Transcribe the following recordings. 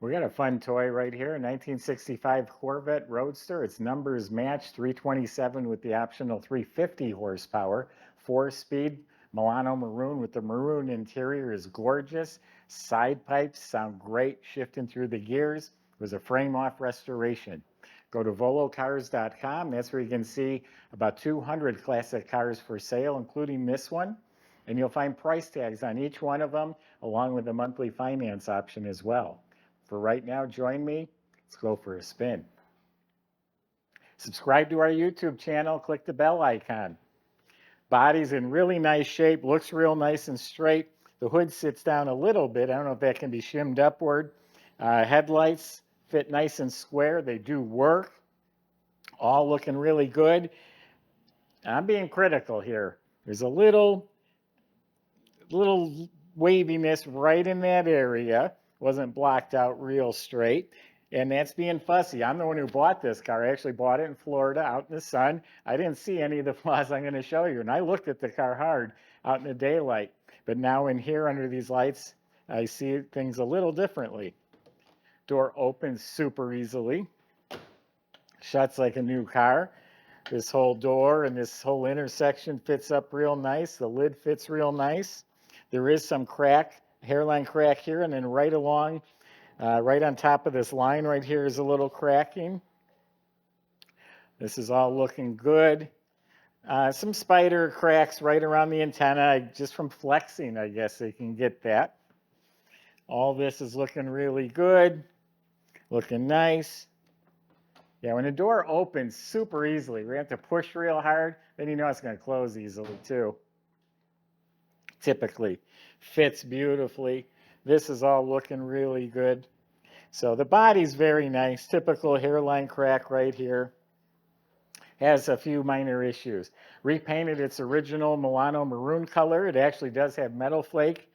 We got a fun toy right here, a 1965 Corvette Roadster. Its numbers match 327 with the optional 350 horsepower. 4-speed Milano maroon with the maroon interior is gorgeous. Side pipes sound great shifting through the gears. It was a frame-off restoration. Go to volocars.com. That's where you can see about 200 classic cars for sale, including this one. And you'll find price tags on each one of them, along with a monthly finance option as well. For right now, join me. Let's go for a spin. Subscribe to our YouTube channel. Click the bell icon. Body's in really nice shape. Looks real nice and straight. The hood sits down a little bit. I don't know if that can be shimmed upward. Headlights fit nice and square. They do work. All looking really good. I'm being critical here. There's a little waviness right in that area. Wasn't blocked out real straight. And that's being fussy. I'm the one who bought this car. I actually bought it in Florida out in the sun. I didn't see any of the flaws I'm going to show you. And I looked at the car hard out in the daylight. But now in here under these lights, I see things a little differently. Door opens super easily. Shuts like a new car. This whole door and this whole intersection fits up real nice. The lid fits real nice. There is some crack, hairline crack here, and then right along, right on top of this line right here is a little cracking. This is all looking good. Some spider cracks right around the antenna, just from flexing, I guess they can get that. All this is looking really good, looking nice. Yeah, when the door opens super easily, we have to push real hard, then you know it's going to close easily too. Typically fits beautifully. This is all looking really good. So the body's very nice. Typical hairline crack right here. Has a few minor issues. Repainted its original Milano maroon color. It actually does have metal flake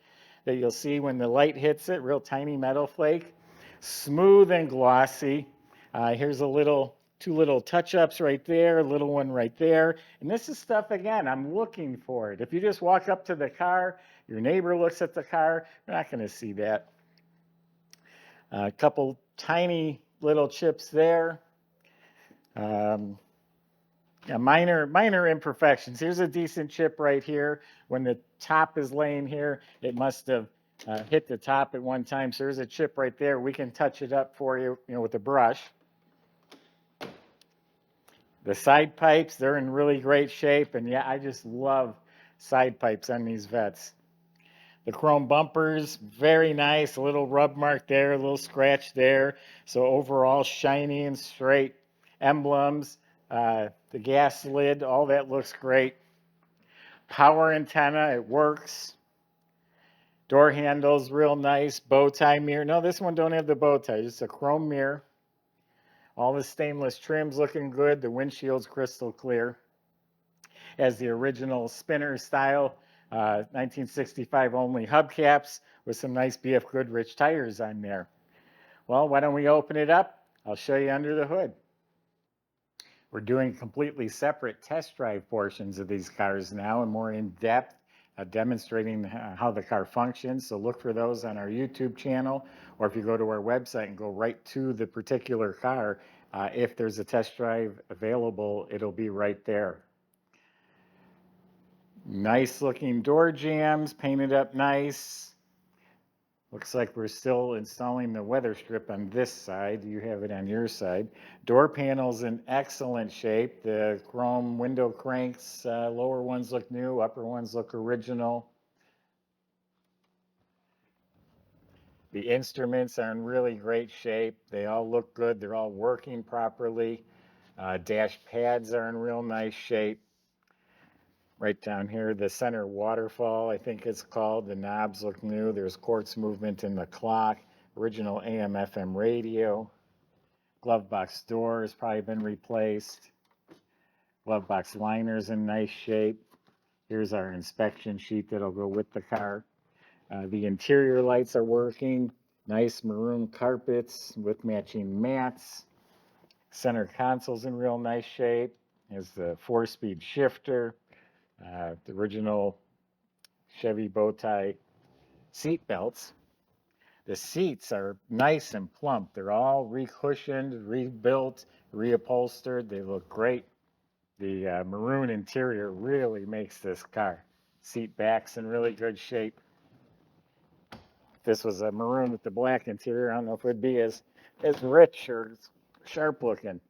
that you'll see when the light hits it, real tiny metal flake. Smooth and glossy. Here's two little touch-ups right there, a little one right there. And this is stuff, again, I'm looking for it. If you just walk up to the car, your neighbor looks at the car, you're not going to see that. A couple tiny little chips there. Minor imperfections. Here's a decent chip right here. When the top is laying here, it must have hit the top at one time. So there's a chip right there. We can touch it up for you, with a brush. The side pipes, they're in really great shape. And yeah, I just love side pipes on these Vettes. The chrome bumpers, very nice. A little rub mark there, a little scratch there. So overall, shiny and straight. Emblems, the gas lid, all that looks great. Power antenna, it works. Door handles, real nice. Bow tie mirror. No, this one don't have the bow tie, just a chrome mirror. All the stainless trim's looking good. The windshield's crystal clear. Has the original spinner style 1965 only hubcaps with some nice BF Goodrich tires on there. Well, why don't we open it up? I'll show you under the hood. We're doing completely separate test drive portions of these cars now and more in depth, demonstrating how the car functions. So look for those on our YouTube channel, or if you go to our website and go right to the particular car, if there's a test drive available, it'll be right there. Nice looking door jambs, painted up nice. Looks like we're still installing the weather strip on this side. You have it on your side. Door panels in excellent shape. The chrome window cranks, lower ones look new, upper ones look original. The instruments are in really great shape. They all look good. They're all working properly. Dash pads are in real nice shape. Right down here, the center waterfall, I think it's called. The knobs look new. There's quartz movement in the clock. Original AM/FM radio. Glove box door has probably been replaced. Glove box liner's in nice shape. Here's our inspection sheet that'll go with the car. The interior lights are working. Nice maroon carpets with matching mats. Center console's in real nice shape. Has the 4-speed shifter. The original Chevy bow tie seat belts. The seats are nice and plump. They're all re-cushioned, rebuilt, reupholstered. They look great. The maroon interior really makes this car. Seat back's in really good shape. If this was a maroon with the black interior, I don't know if it would be as rich or sharp looking.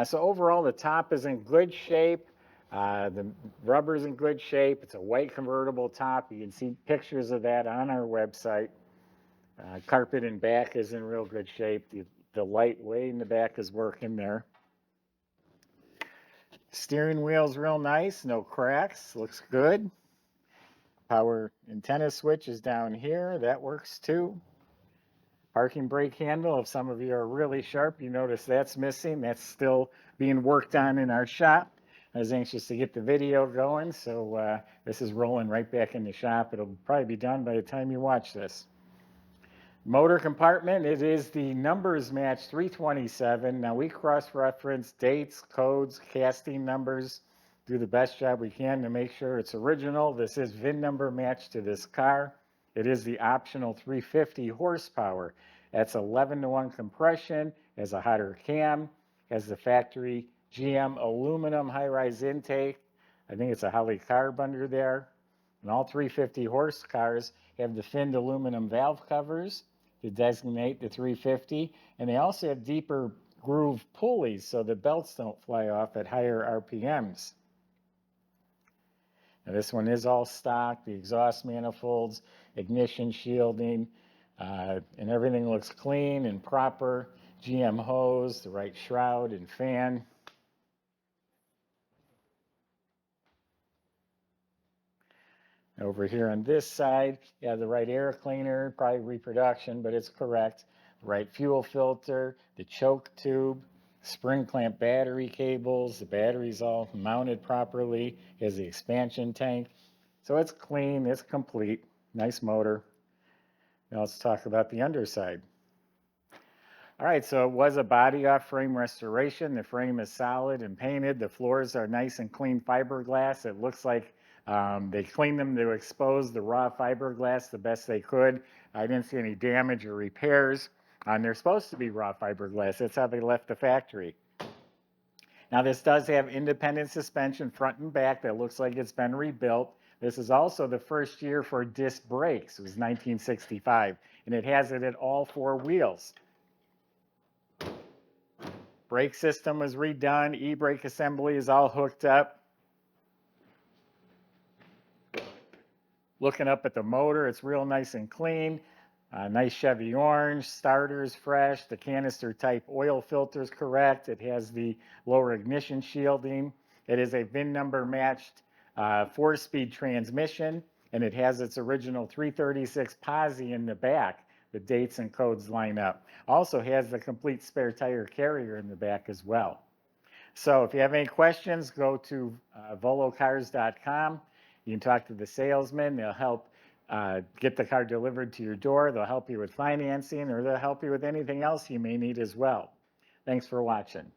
So overall, the top is in good shape. The rubber's in good shape. It's a white convertible top. You can see pictures of that on our website. Carpet in back is in real good shape. The light way in the back is working there. Steering wheel's real nice, no cracks, looks good. Power antenna switch is down here, that works too. Parking brake handle, if some of you are really sharp, you notice that's missing. That's still being worked on in our shop. I was anxious to get the video going, so this is rolling right back in the shop. It'll probably be done by the time you watch this. Motor compartment, it is the numbers match 327. Now we cross-reference dates, codes, casting numbers, do the best job we can to make sure it's original. This is VIN number matched to this car. It is the optional 350 horsepower. That's 11-to-1 compression, has a hotter cam, has the factory GM aluminum high-rise intake. I think it's a Holly carb under there. And all 350 horse cars have the finned aluminum valve covers to designate the 350, and they also have deeper groove pulleys so the belts don't fly off at higher RPMs. Now this one is all stock, the exhaust manifolds, ignition shielding, and everything looks clean and proper. GM hose, the right shroud and fan. Over here on this side, you have the right air cleaner, probably reproduction, but it's correct. The right fuel filter, the choke tube, spring clamp battery cables, the battery's all mounted properly, has the expansion tank. So it's clean, it's complete, nice motor. Now let's talk about the underside. All right, so it was a body off frame restoration. The frame is solid and painted. The floors are nice and clean fiberglass. It looks like they cleaned them to expose the raw fiberglass the best they could. I didn't see any damage or repairs. They're supposed to be raw fiberglass. That's how they left the factory. Now this does have independent suspension front and back that looks like it's been rebuilt. This is also the first year for disc brakes. It was 1965, and it has it at all four wheels. Brake system was redone. E-brake assembly is all hooked up. Looking up at the motor, it's real nice and clean. Nice Chevy orange, starter's fresh, the canister type oil filter's correct. It has the lower ignition shielding. It is a VIN number matched 4-speed transmission, and it has its original 336 posi in the back. The dates and codes line up. Also has the complete spare tire carrier in the back as well. So if you have any questions, go to volocars.com. You can talk to the salesman. They'll help get the car delivered to your door. They'll help you with financing, or they'll help you with anything else you may need as well. Thanks for watching.